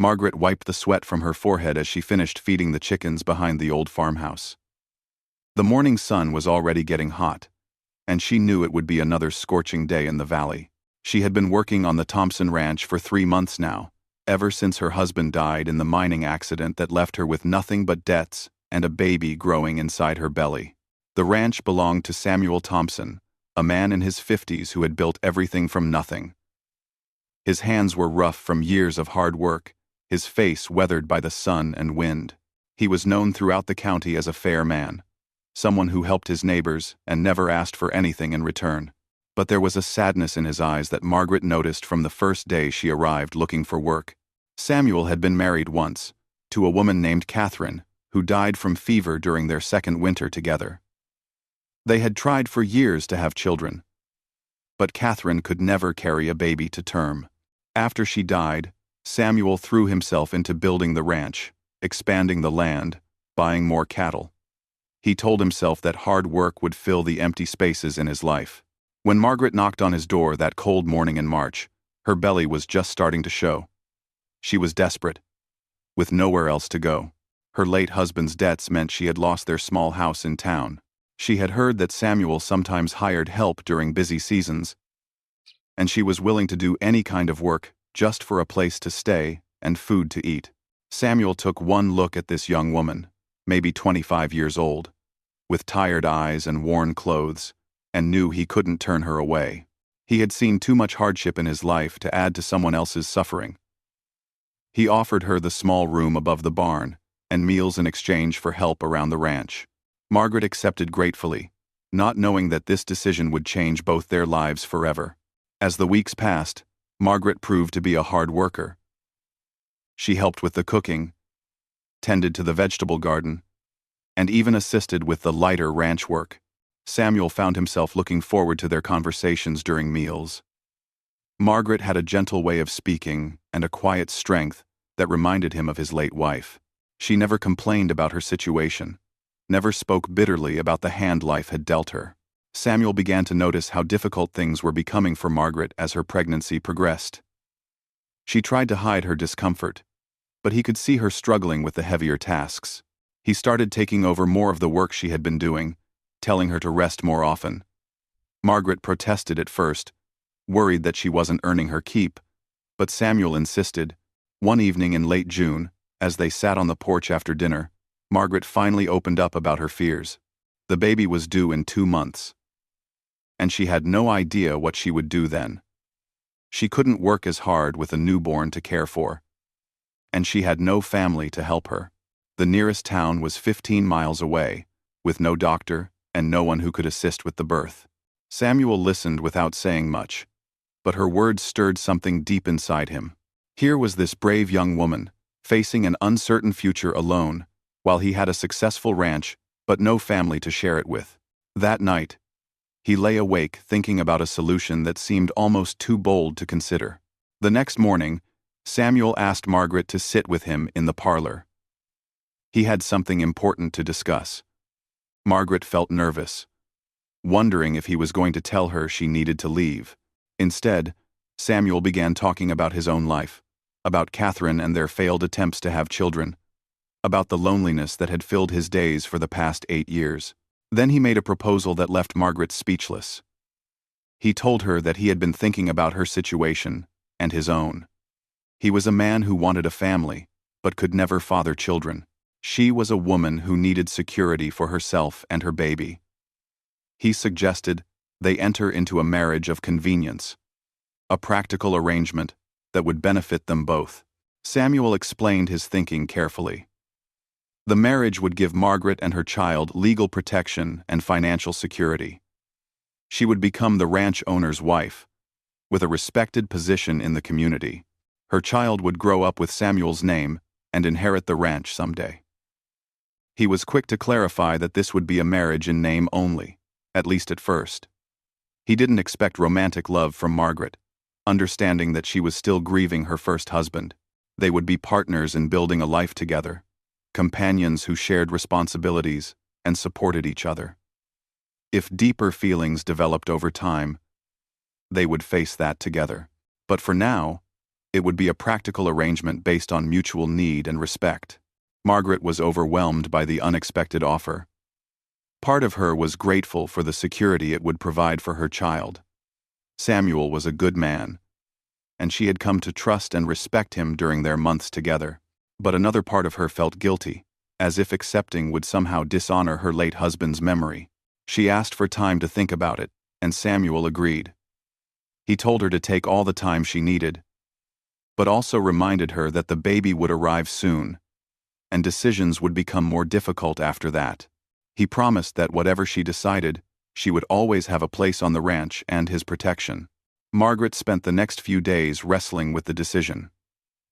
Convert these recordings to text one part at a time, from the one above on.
Margaret wiped the sweat from her forehead as she finished feeding the chickens behind the old farmhouse. The morning sun was already getting hot, and she knew it would be another scorching day in the valley. She had been working on the Thompson Ranch for 3 months now, ever since her husband died in the mining accident that left her with nothing but debts and a baby growing inside her belly. The ranch belonged to Samuel Thompson, a man in his 50s who had built everything from nothing. His hands were rough from years of hard work, his face weathered by the sun and wind. He was known throughout the county as a fair man, someone who helped his neighbors and never asked for anything in return. But there was a sadness in his eyes that Margaret noticed from the first day she arrived looking for work. Samuel had been married once, to a woman named Catherine, who died from fever during their second winter together. They had tried for years to have children, but Catherine could never carry a baby to term. After she died, Samuel threw himself into building the ranch, expanding the land, buying more cattle. He told himself that hard work would fill the empty spaces in his life. When Margaret knocked on his door that cold morning in March, her belly was just starting to show. She was desperate, with nowhere else to go. Her late husband's debts meant she had lost their small house in town. She had heard that Samuel sometimes hired help during busy seasons, and she was willing to do any kind of work just for a place to stay and food to eat. Samuel took one look at this young woman, maybe 25 years old, with tired eyes and worn clothes, and knew he couldn't turn her away. He had seen too much hardship in his life to add to someone else's suffering. He offered her the small room above the barn and meals in exchange for help around the ranch. Margaret accepted gratefully, not knowing that this decision would change both their lives forever. As the weeks passed, Margaret proved to be a hard worker. She helped with the cooking, tended to the vegetable garden, and even assisted with the lighter ranch work. Samuel found himself looking forward to their conversations during meals. Margaret had a gentle way of speaking and a quiet strength that reminded him of his late wife. She never complained about her situation, never spoke bitterly about the hand life had dealt her. Samuel began to notice how difficult things were becoming for Margaret as her pregnancy progressed. She tried to hide her discomfort, but he could see her struggling with the heavier tasks. He started taking over more of the work she had been doing, telling her to rest more often. Margaret protested at first, worried that she wasn't earning her keep, but Samuel insisted. One evening in late June, as they sat on the porch after dinner, Margaret finally opened up about her fears. The baby was due in 2 months, and she had no idea what she would do then. She couldn't work as hard with a newborn to care for, and she had no family to help her. The nearest town was 15 miles away, with no doctor and no one who could assist with the birth. Samuel listened without saying much, but her words stirred something deep inside him. Here was this brave young woman, facing an uncertain future alone, while he had a successful ranch, but no family to share it with. That night, he lay awake thinking about a solution that seemed almost too bold to consider. The next morning, Samuel asked Margaret to sit with him in the parlor. He had something important to discuss. Margaret felt nervous, wondering if he was going to tell her she needed to leave. Instead, Samuel began talking about his own life, about Catherine and their failed attempts to have children, about the loneliness that had filled his days for the past 8 years. Then he made a proposal that left Margaret speechless. He told her that he had been thinking about her situation and his own. He was a man who wanted a family, but could never father children. She was a woman who needed security for herself and her baby. He suggested they enter into a marriage of convenience, a practical arrangement that would benefit them both. Samuel explained his thinking carefully. The marriage would give Margaret and her child legal protection and financial security. She would become the ranch owner's wife, with a respected position in the community. Her child would grow up with Samuel's name and inherit the ranch someday. He was quick to clarify that this would be a marriage in name only, at least at first. He didn't expect romantic love from Margaret, understanding that she was still grieving her first husband. They would be partners in building a life together, companions who shared responsibilities and supported each other. If deeper feelings developed over time, they would face that together. But for now, It would be a practical arrangement based on mutual need and respect. Margaret was overwhelmed by the unexpected offer. Part of her was grateful for the security it would provide for her child. Samuel was a good man, and she had come to trust and respect him during their months together. But another part of her felt guilty, as if accepting would somehow dishonor her late husband's memory. She asked for time to think about it, and Samuel agreed. He told her to take all the time she needed, but also reminded her that the baby would arrive soon, and decisions would become more difficult after that. He promised that whatever she decided, she would always have a place on the ranch and his protection. Margaret spent the next few days wrestling with the decision.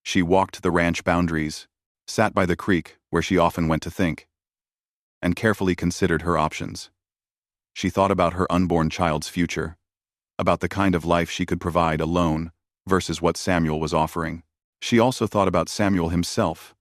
She walked the ranch boundaries, sat by the creek where she often went to think, and carefully considered her options. She thought about her unborn child's future, about the kind of life she could provide alone versus what Samuel was offering. She also thought about Samuel himself,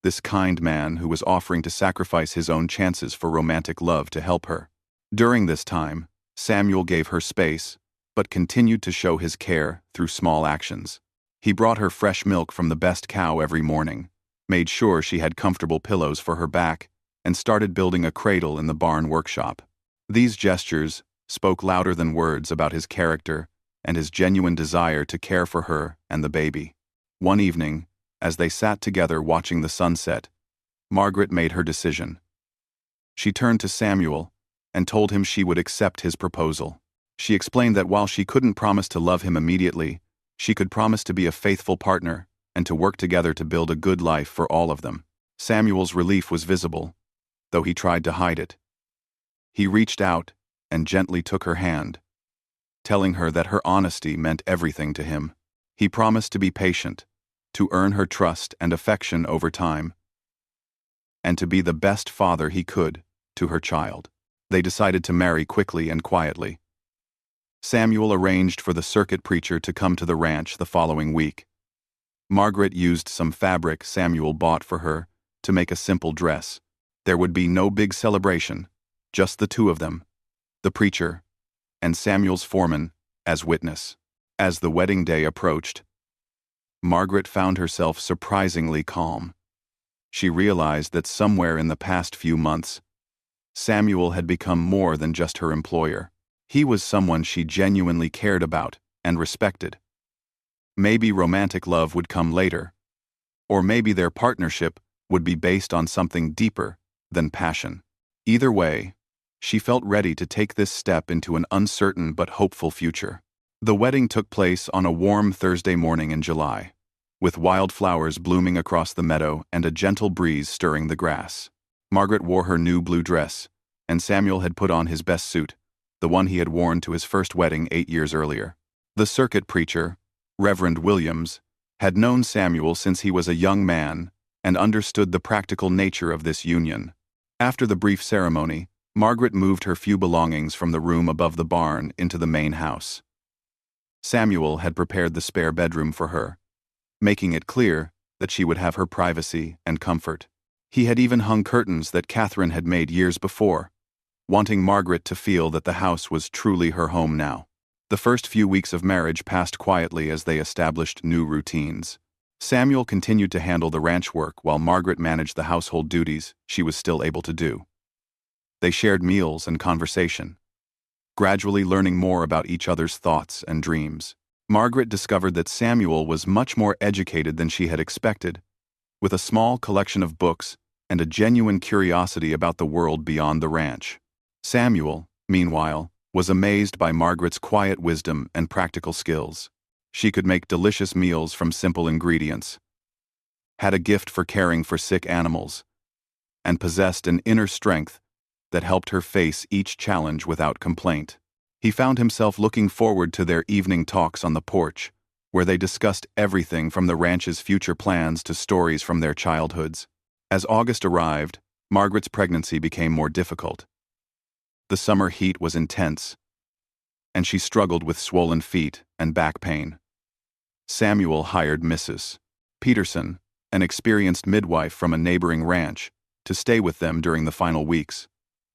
this kind man who was offering to sacrifice his own chances for romantic love to help her. During this time, Samuel gave her space, but continued to show his care through small actions. He brought her fresh milk from the best cow every morning, made sure she had comfortable pillows for her back, and started building a cradle in the barn workshop. These gestures spoke louder than words about his character and his genuine desire to care for her and the baby. One evening, as they sat together watching the sunset, Margaret made her decision. She turned to Samuel and told him she would accept his proposal. She explained that while she couldn't promise to love him immediately, she could promise to be a faithful partner and to work together to build a good life for all of them. Samuel's relief was visible, though he tried to hide it. He reached out and gently took her hand, telling her that her honesty meant everything to him. He promised to be patient, to earn her trust and affection over time, and to be the best father he could to her child. They decided to marry quickly and quietly. Samuel arranged for the circuit preacher to come to the ranch the following week. Margaret used some fabric Samuel bought for her to make a simple dress. There would be no big celebration, just the two of them, the preacher, and Samuel's foreman as witness. As the wedding day approached, Margaret found herself surprisingly calm. She realized that somewhere in the past few months, Samuel had become more than just her employer. He was someone she genuinely cared about and respected. Maybe romantic love would come later, or maybe their partnership would be based on something deeper than passion. Either way, she felt ready to take this step into an uncertain but hopeful future. The wedding took place on a warm Thursday morning in July, with wildflowers blooming across the meadow and a gentle breeze stirring the grass. Margaret wore her new blue dress, and Samuel had put on his best suit, the one he had worn to his first wedding 8 years earlier. The circuit preacher, Reverend Williams, had known Samuel since he was a young man and understood the practical nature of this union. After the brief ceremony, Margaret moved her few belongings from the room above the barn into the main house. Samuel had prepared the spare bedroom for her, making it clear that she would have her privacy and comfort. He had even hung curtains that Catherine had made years before, wanting Margaret to feel that the house was truly her home now. The first few weeks of marriage passed quietly as they established new routines. Samuel continued to handle the ranch work while Margaret managed the household duties she was still able to do. They shared meals and conversation, gradually learning more about each other's thoughts and dreams. Margaret discovered that Samuel was much more educated than she had expected, with a small collection of books and a genuine curiosity about the world beyond the ranch. Samuel, meanwhile, was amazed by Margaret's quiet wisdom and practical skills. She could make delicious meals from simple ingredients, had a gift for caring for sick animals, and possessed an inner strength that helped her face each challenge without complaint. He found himself looking forward to their evening talks on the porch, where they discussed everything from the ranch's future plans to stories from their childhoods. As August arrived, Margaret's pregnancy became more difficult. The summer heat was intense, and she struggled with swollen feet and back pain. Samuel hired Mrs. Peterson, an experienced midwife from a neighboring ranch, to stay with them during the final weeks.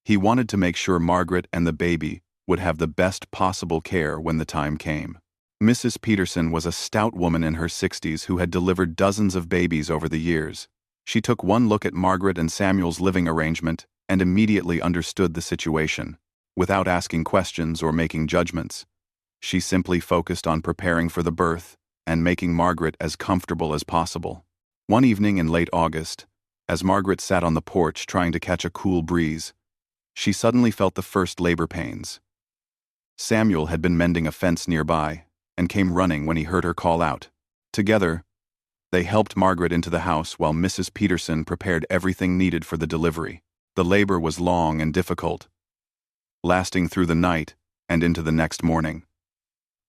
He wanted to make sure Margaret and the baby would have the best possible care when the time came. Mrs. Peterson was a stout woman in her 60s who had delivered dozens of babies over the years. She took one look at Margaret and Samuel's living arrangement and immediately understood the situation. Without asking questions or making judgments, she simply focused on preparing for the birth and making Margaret as comfortable as possible. One evening in late August, as Margaret sat on the porch trying to catch a cool breeze, she suddenly felt the first labor pains. Samuel had been mending a fence nearby and came running when he heard her call out. Together, they helped Margaret into the house while Mrs. Peterson prepared everything needed for the delivery. The labor was long and difficult, lasting through the night and into the next morning.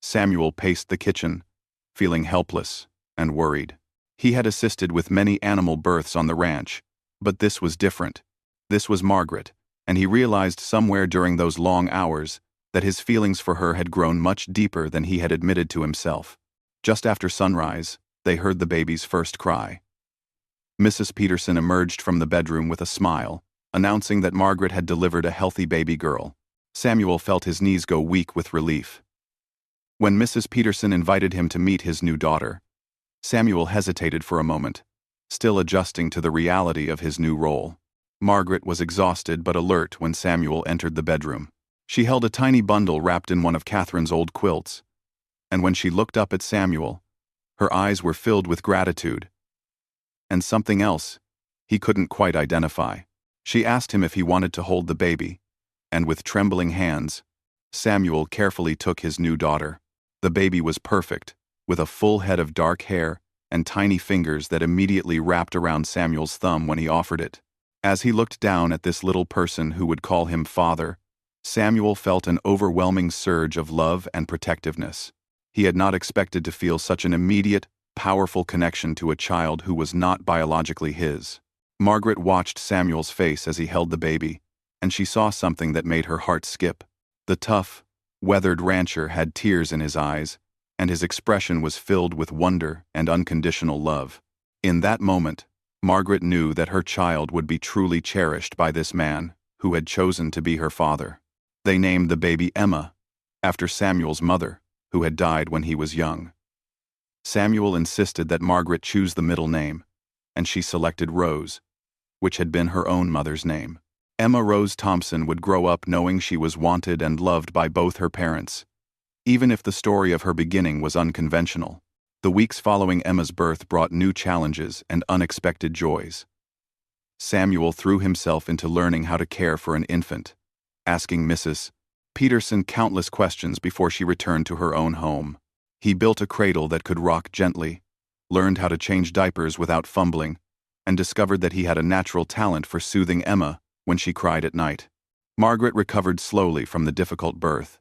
Samuel paced the kitchen, feeling helpless and worried. He had assisted with many animal births on the ranch, but this was different. This was Margaret, and he realized somewhere during those long hours that his feelings for her had grown much deeper than he had admitted to himself. Just after sunrise, they heard the baby's first cry. Mrs. Peterson emerged from the bedroom with a smile, announcing that Margaret had delivered a healthy baby girl. Samuel felt his knees go weak with relief. When Mrs. Peterson invited him to meet his new daughter, Samuel hesitated for a moment, still adjusting to the reality of his new role. Margaret was exhausted but alert when Samuel entered the bedroom. She held a tiny bundle wrapped in one of Catherine's old quilts, and when she looked up at Samuel, her eyes were filled with gratitude and something else he couldn't quite identify. She asked him if he wanted to hold the baby, and with trembling hands, Samuel carefully took his new daughter. The baby was perfect, with a full head of dark hair and tiny fingers that immediately wrapped around Samuel's thumb when he offered it. As he looked down at this little person who would call him father, Samuel felt an overwhelming surge of love and protectiveness. He had not expected to feel such an immediate, powerful connection to a child who was not biologically his. Margaret watched Samuel's face as he held the baby, and she saw something that made her heart skip. The tough, weathered rancher had tears in his eyes, and his expression was filled with wonder and unconditional love. In that moment, Margaret knew that her child would be truly cherished by this man who had chosen to be her father. They named the baby Emma, after Samuel's mother, who had died when he was young. Samuel insisted that Margaret choose the middle name, and she selected Rose, which had been her own mother's name. Emma Rose Thompson would grow up knowing she was wanted and loved by both her parents, even if the story of her beginning was unconventional. The weeks following Emma's birth brought new challenges and unexpected joys. Samuel threw himself into learning how to care for an infant, asking Mrs. Peterson countless questions before she returned to her own home. He built a cradle that could rock gently, learned how to change diapers without fumbling, and discovered that he had a natural talent for soothing Emma when she cried at night. Margaret recovered slowly from the difficult birth,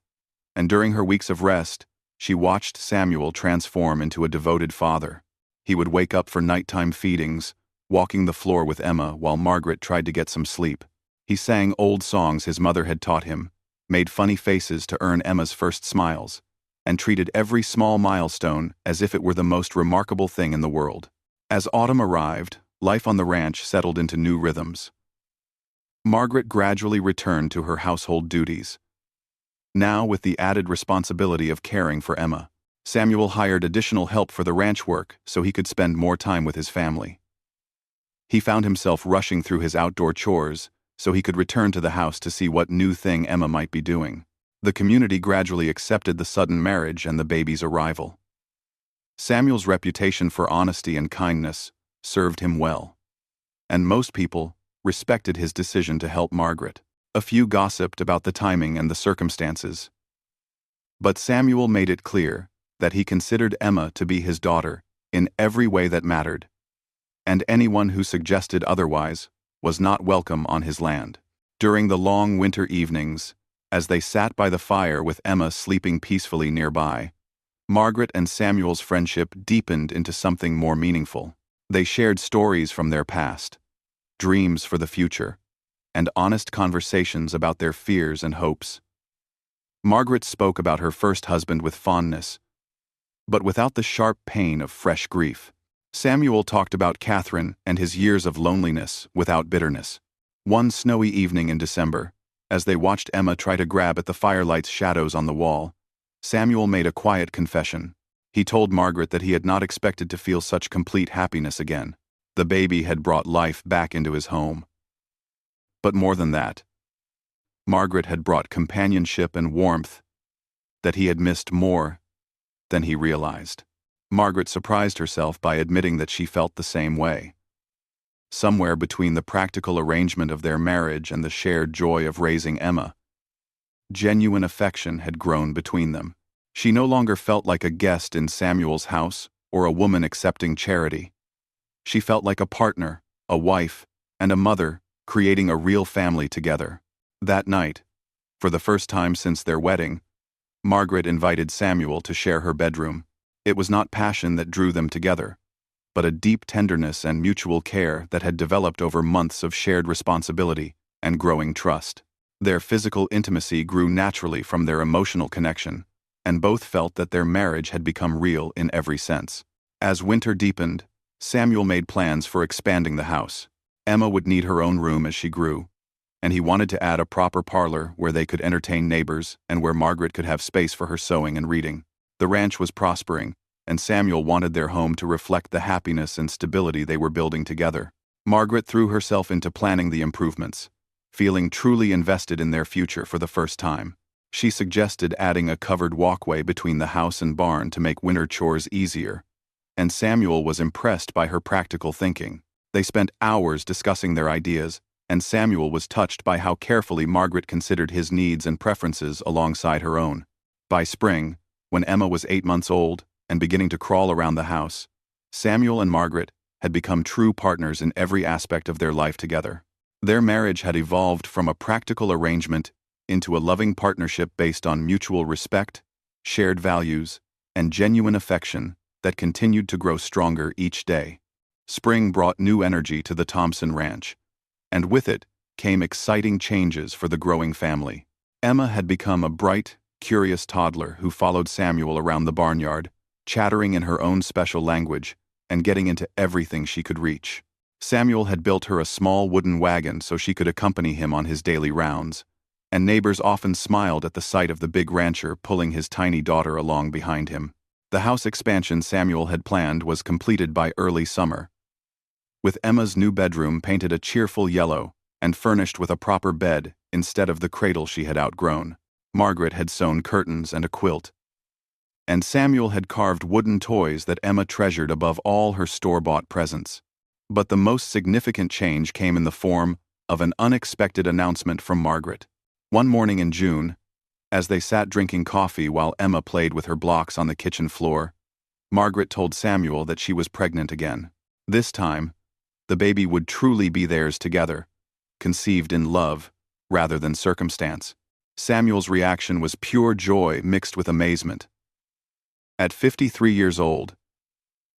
and during her weeks of rest, she watched Samuel transform into a devoted father. He would wake up for nighttime feedings, walking the floor with Emma while Margaret tried to get some sleep. He sang old songs his mother had taught him, made funny faces to earn Emma's first smiles, and treated every small milestone as if it were the most remarkable thing in the world. As autumn arrived, life on the ranch settled into new rhythms. Margaret gradually returned to her household duties, now with the added responsibility of caring for Emma. Samuel hired additional help for the ranch work so he could spend more time with his family. He found himself rushing through his outdoor chores so he could return to the house to see what new thing Emma might be doing. The community gradually accepted the sudden marriage and the baby's arrival. Samuel's reputation for honesty and kindness served him well, and most people respected his decision to help Margaret. A few gossiped about the timing and the circumstances, but Samuel made it clear that he considered Emma to be his daughter in every way that mattered, and anyone who suggested otherwise was not welcome on his land. During the long winter evenings, as they sat by the fire with Emma sleeping peacefully nearby, Margaret and Samuel's friendship deepened into something more meaningful. They shared stories from their past, dreams for the future, and honest conversations about their fears and hopes. Margaret spoke about her first husband with fondness, but without the sharp pain of fresh grief. Samuel talked about Catherine and his years of loneliness without bitterness. One snowy evening in December, as they watched Emma try to grab at the firelight's shadows on the wall, Samuel made a quiet confession. He told Margaret that he had not expected to feel such complete happiness again. The baby had brought life back into his home. But more than that, Margaret had brought companionship and warmth that he had missed more than he realized. Margaret surprised herself by admitting that she felt the same way. Somewhere between the practical arrangement of their marriage and the shared joy of raising Emma, genuine affection had grown between them. She no longer felt like a guest in Samuel's house or a woman accepting charity. She felt like a partner, a wife, and a mother, creating a real family together. That night, for the first time since their wedding, Margaret invited Samuel to share her bedroom. It was not passion that drew them together, but a deep tenderness and mutual care that had developed over months of shared responsibility and growing trust. Their physical intimacy grew naturally from their emotional connection, and both felt that their marriage had become real in every sense. As winter deepened, Samuel made plans for expanding the house. Emma would need her own room as she grew, and he wanted to add a proper parlor where they could entertain neighbors and where Margaret could have space for her sewing and reading. The ranch was prospering, and Samuel wanted their home to reflect the happiness and stability they were building together. Margaret threw herself into planning the improvements, feeling truly invested in their future for the first time. She suggested adding a covered walkway between the house and barn to make winter chores easier, and Samuel was impressed by her practical thinking. They spent hours discussing their ideas, and Samuel was touched by how carefully Margaret considered his needs and preferences alongside her own. By spring, when Emma was 8 months old and beginning to crawl around the house, Samuel and Margaret had become true partners in every aspect of their life together. Their marriage had evolved from a practical arrangement into a loving partnership based on mutual respect, shared values, and genuine affection that continued to grow stronger each day. Spring brought new energy to the Thompson Ranch, and with it came exciting changes for the growing family. Emma had become a bright, curious toddler who followed Samuel around the barnyard, chattering in her own special language and getting into everything she could reach. Samuel had built her a small wooden wagon so she could accompany him on his daily rounds, and neighbors often smiled at the sight of the big rancher pulling his tiny daughter along behind him. The house expansion Samuel had planned was completed by early summer, with Emma's new bedroom painted a cheerful yellow and furnished with a proper bed instead of the cradle she had outgrown. Margaret had sewn curtains and a quilt, and Samuel had carved wooden toys that Emma treasured above all her store-bought presents. But the most significant change came in the form of an unexpected announcement from Margaret. One morning in June, as they sat drinking coffee while Emma played with her blocks on the kitchen floor, Margaret told Samuel that she was pregnant again. This time, the baby would truly be theirs together, conceived in love rather than circumstance. Samuel's reaction was pure joy mixed with amazement. At 53 years old,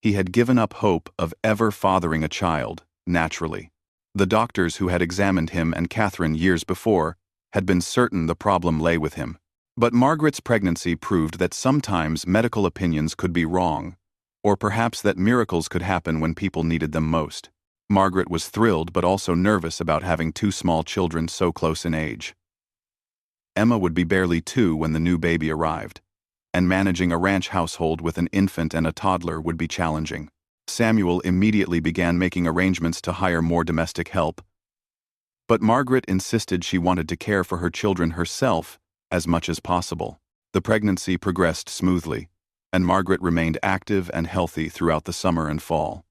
he had given up hope of ever fathering a child, naturally. The doctors who had examined him and Catherine years before had been certain the problem lay with him. But Margaret's pregnancy proved that sometimes medical opinions could be wrong, or perhaps that miracles could happen when people needed them most. Margaret was thrilled but also nervous about having 2 small children so close in age. Emma would be barely 2 when the new baby arrived, and managing a ranch household with an infant and a toddler would be challenging. Samuel immediately began making arrangements to hire more domestic help, but Margaret insisted she wanted to care for her children herself as much as possible. The pregnancy progressed smoothly, and Margaret remained active and healthy throughout the summer and fall.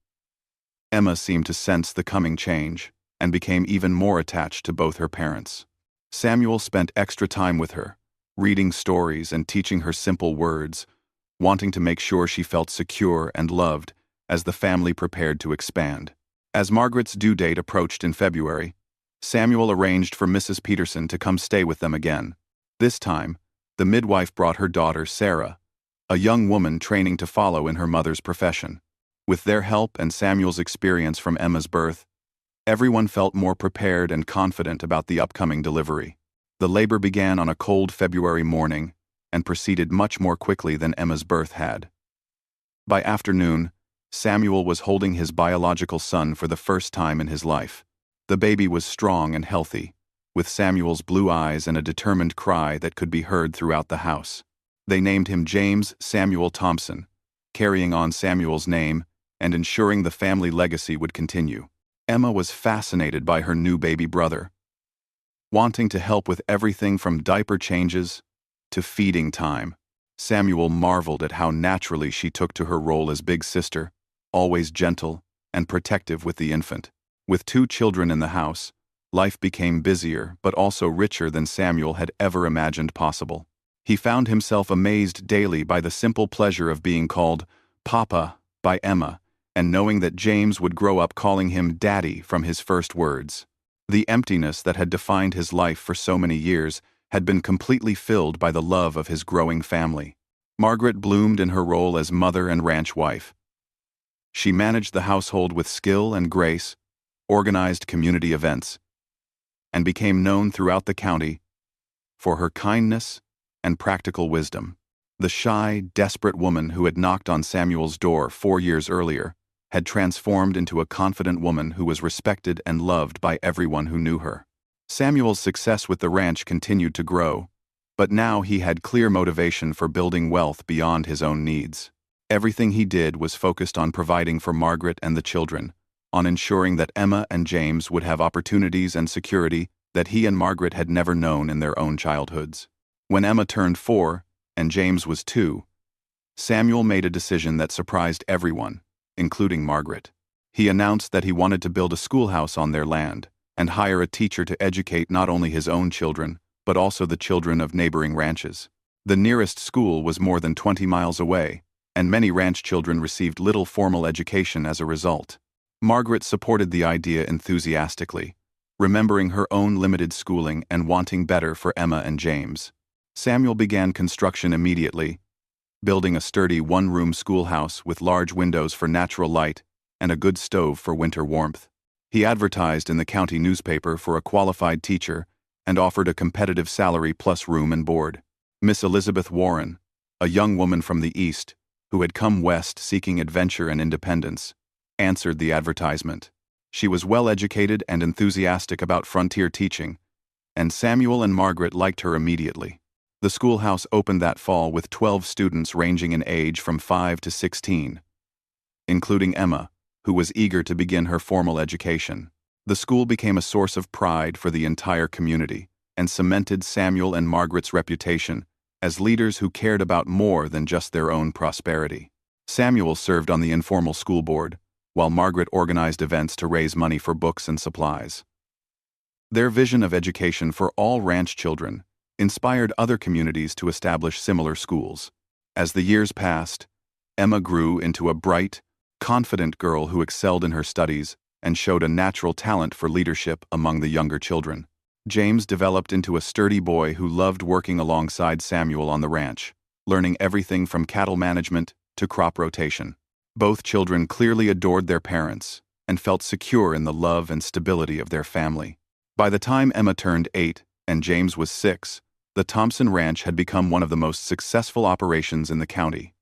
Emma seemed to sense the coming change and became even more attached to both her parents. Samuel spent extra time with her, reading stories and teaching her simple words, wanting to make sure she felt secure and loved as the family prepared to expand. As Margaret's due date approached in February, Samuel arranged for Mrs. Peterson to come stay with them again. This time, the midwife brought her daughter Sarah, a young woman training to follow in her mother's profession. With their help and Samuel's experience from Emma's birth, everyone felt more prepared and confident about the upcoming delivery. The labor began on a cold February morning and proceeded much more quickly than Emma's birth had. By afternoon, Samuel was holding his biological son for the first time in his life. The baby was strong and healthy, with Samuel's blue eyes and a determined cry that could be heard throughout the house. They named him James Samuel Thompson, carrying on Samuel's name and ensuring the family legacy would continue. Emma was fascinated by her new baby brother, wanting to help with everything from diaper changes to feeding time. Samuel marveled at how naturally she took to her role as big sister, always gentle and protective with the infant. With 2 children in the house, life became busier but also richer than Samuel had ever imagined possible. He found himself amazed daily by the simple pleasure of being called Papa by Emma, and knowing that James would grow up calling him Daddy from his first words. The emptiness that had defined his life for so many years had been completely filled by the love of his growing family. Margaret bloomed in her role as mother and ranch wife. She managed the household with skill and grace, organized community events, and became known throughout the county for her kindness and practical wisdom. The shy, desperate woman who had knocked on Samuel's door 4 years earlier had transformed into a confident woman who was respected and loved by everyone who knew her. Samuel's success with the ranch continued to grow, but now he had clear motivation for building wealth beyond his own needs. Everything he did was focused on providing for Margaret and the children, on ensuring that Emma and James would have opportunities and security that he and Margaret had never known in their own childhoods. When Emma turned 4 and James was 2, Samuel made a decision that surprised everyone, including Margaret. He announced that he wanted to build a schoolhouse on their land and hire a teacher to educate not only his own children, but also the children of neighboring ranches. The nearest school was more than 20 miles away, and many ranch children received little formal education as a result. Margaret supported the idea enthusiastically, remembering her own limited schooling and wanting better for Emma and James. Samuel began construction immediately, building a sturdy 1-room schoolhouse with large windows for natural light and a good stove for winter warmth. He advertised in the county newspaper for a qualified teacher and offered a competitive salary plus room and board. Miss Elizabeth Warren, a young woman from the East who had come west seeking adventure and independence, answered the advertisement. She was well-educated and enthusiastic about frontier teaching, and Samuel and Margaret liked her immediately. The schoolhouse opened that fall with 12 students ranging in age from 5 to 16, including Emma, who was eager to begin her formal education. The school became a source of pride for the entire community and cemented Samuel and Margaret's reputation as leaders who cared about more than just their own prosperity. Samuel served on the informal school board, while Margaret organized events to raise money for books and supplies. Their vision of education for all ranch children inspired other communities to establish similar schools. As the years passed, Emma grew into a bright, confident girl who excelled in her studies and showed a natural talent for leadership among the younger children. James developed into a sturdy boy who loved working alongside Samuel on the ranch, learning everything from cattle management to crop rotation. Both children clearly adored their parents and felt secure in the love and stability of their family. By the time Emma turned 8 and James was 6, the Thompson Ranch had become one of the most successful operations in the county.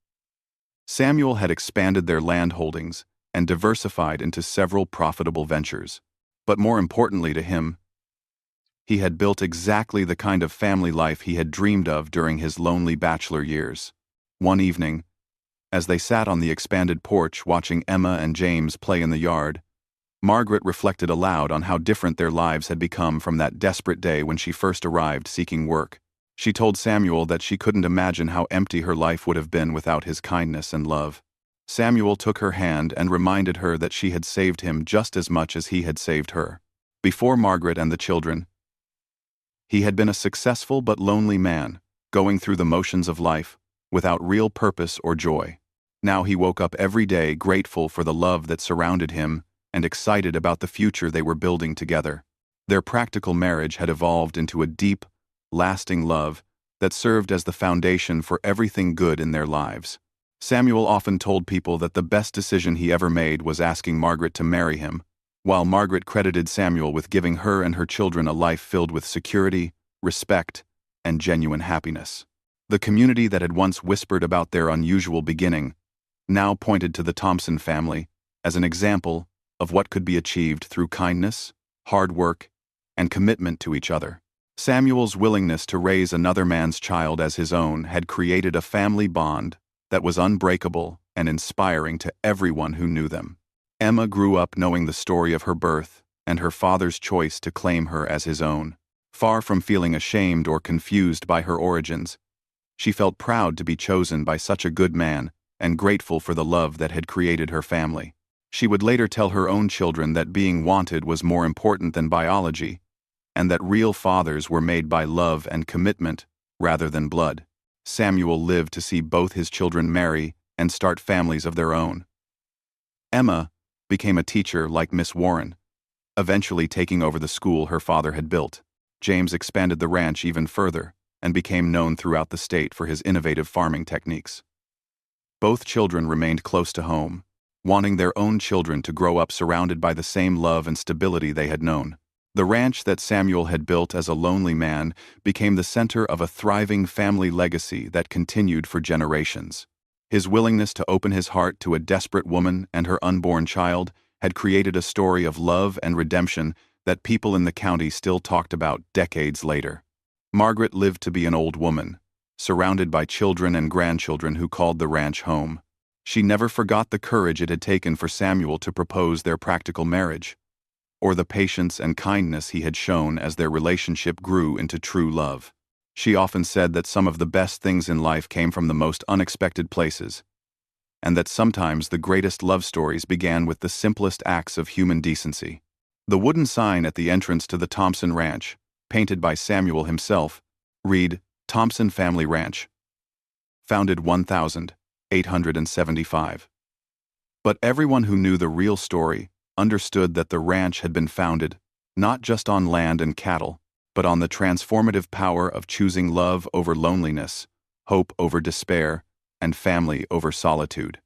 Samuel had expanded their land holdings and diversified into several profitable ventures. But more importantly to him, he had built exactly the kind of family life he had dreamed of during his lonely bachelor years. One evening, as they sat on the expanded porch watching Emma and James play in the yard, Margaret reflected aloud on how different their lives had become from that desperate day when she first arrived seeking work. She told Samuel that she couldn't imagine how empty her life would have been without his kindness and love. Samuel took her hand and reminded her that she had saved him just as much as he had saved her. Before Margaret and the children, he had been a successful but lonely man, going through the motions of life, without real purpose or joy. Now he woke up every day grateful for the love that surrounded him and excited about the future they were building together. Their practical marriage had evolved into a deep, lasting love that served as the foundation for everything good in their lives. Samuel often told people that the best decision he ever made was asking Margaret to marry him, while Margaret credited Samuel with giving her and her children a life filled with security, respect, and genuine happiness. The community that had once whispered about their unusual beginning now pointed to the Thompson family as an example of what could be achieved through kindness, hard work, and commitment to each other. Samuel's willingness to raise another man's child as his own had created a family bond that was unbreakable and inspiring to everyone who knew them. Emma grew up knowing the story of her birth and her father's choice to claim her as his own. Far from feeling ashamed or confused by her origins, she felt proud to be chosen by such a good man and grateful for the love that had created her family. She would later tell her own children that being wanted was more important than biology, and that real fathers were made by love and commitment rather than blood. Samuel lived to see both his children marry and start families of their own. Emma became a teacher like Miss Warren, eventually taking over the school her father had built. James expanded the ranch even further and became known throughout the state for his innovative farming techniques. Both children remained close to home, wanting their own children to grow up surrounded by the same love and stability they had known. The ranch that Samuel had built as a lonely man became the center of a thriving family legacy that continued for generations. His willingness to open his heart to a desperate woman and her unborn child had created a story of love and redemption that people in the county still talked about decades later. Margaret lived to be an old woman, surrounded by children and grandchildren who called the ranch home. She never forgot the courage it had taken for Samuel to propose their practical marriage, or the patience and kindness he had shown as their relationship grew into true love. She often said that some of the best things in life came from the most unexpected places, and that sometimes the greatest love stories began with the simplest acts of human decency. The wooden sign at the entrance to the Thompson Ranch, painted by Samuel himself, read, "Thompson Family Ranch. Founded 1875. But everyone who knew the real story understood that the ranch had been founded not just on land and cattle, but on the transformative power of choosing love over loneliness, hope over despair, and family over solitude.